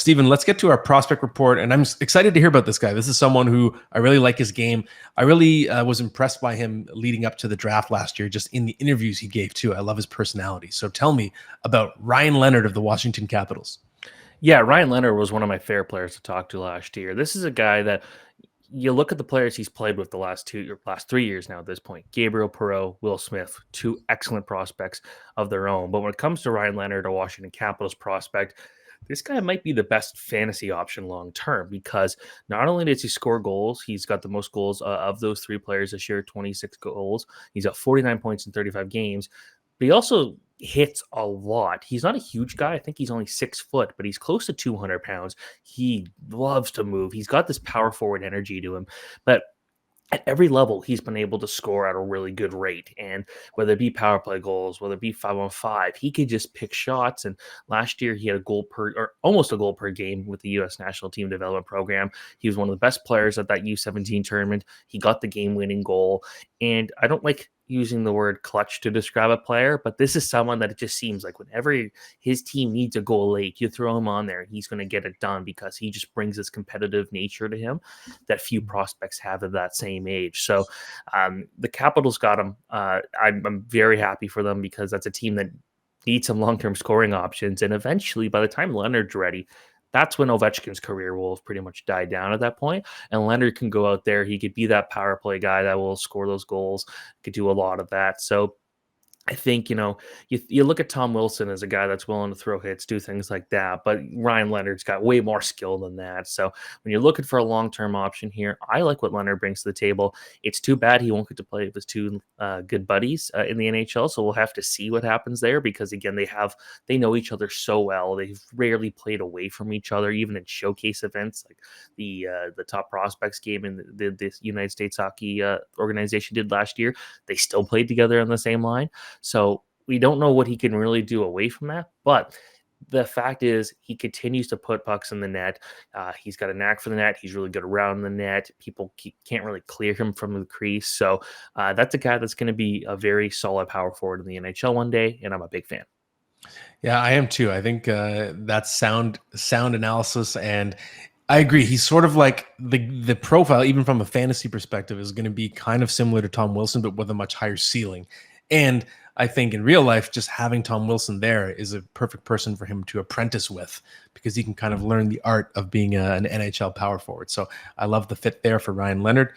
Steven, let's get to our prospect report. And I'm excited to hear about this guy. This is someone who I really like his game. I really was impressed by him leading up to the draft last year, just in the interviews he gave too. I love his personality. So tell me about Ryan Leonard of the Washington Capitals. Yeah, Ryan Leonard was one of my favorite players to talk to last year. This is a guy that you look at the players he's played with the last 3 years now at this point. Gabriel Perreault, Will Smith, two excellent prospects of their own. But when it comes to Ryan Leonard, a Washington Capitals prospect, this guy might be the best fantasy option long term because not only does he score goals, he's got the most goals of those three players this year, 26 goals. He's got 49 points in 35 games. But he also hits a lot. He's not a huge guy. I think he's only 6 foot, but he's close to 200 pounds. He loves to move. He's got this power forward energy to him. But at every level, he's been able to score at a really good rate. And whether it be power play goals, whether it be 5-on-5, he could just pick shots. And last year, he had a goal per, or almost a goal per game with the U.S. National Team Development Program. He was one of the best players at that U17 tournament. He got the game-winning goal. And I don't like using the word clutch to describe a player, but this is someone that it just seems like whenever his team needs a goal late, you throw him on there, he's going to get it done because he just brings this competitive nature to him that few prospects have at that same age. So the Capitals got him. I'm very happy for them because that's a team that needs some long-term scoring options. And eventually, by the time Leonard's ready, that's when Ovechkin's career will have pretty much died down at that point. And Leonard can go out there. He could be that power play guy that will score those goals, could do a lot of that. So I think, you look at Tom Wilson as a guy that's willing to throw hits, do things like that, but Ryan Leonard's got way more skill than that. So when you're looking for a long-term option here, I like what Leonard brings to the table. It's too bad he won't get to play with his two good buddies in the NHL, so we'll have to see what happens there because, again, they know each other so well. They've rarely played away from each other, even in showcase events like the Top Prospects game in the United States Hockey Organization did last year. They still played together on the same line. So we don't know what he can really do away from that. But the fact is he continues to put pucks in the net. He's got a knack for the net. He's really good around the net. People can't really clear him from the crease. So that's a guy that's going to be a very solid power forward in the NHL one day, and I'm a big fan. Yeah, I am too. I think that's sound analysis, and I agree. He's sort of like the profile, even from a fantasy perspective, is going to be kind of similar to Tom Wilson, but with a much higher ceiling. And I think in real life, just having Tom Wilson there is a perfect person for him to apprentice with because he can kind of learn the art of being an NHL power forward. So I love the fit there for Ryan Leonard.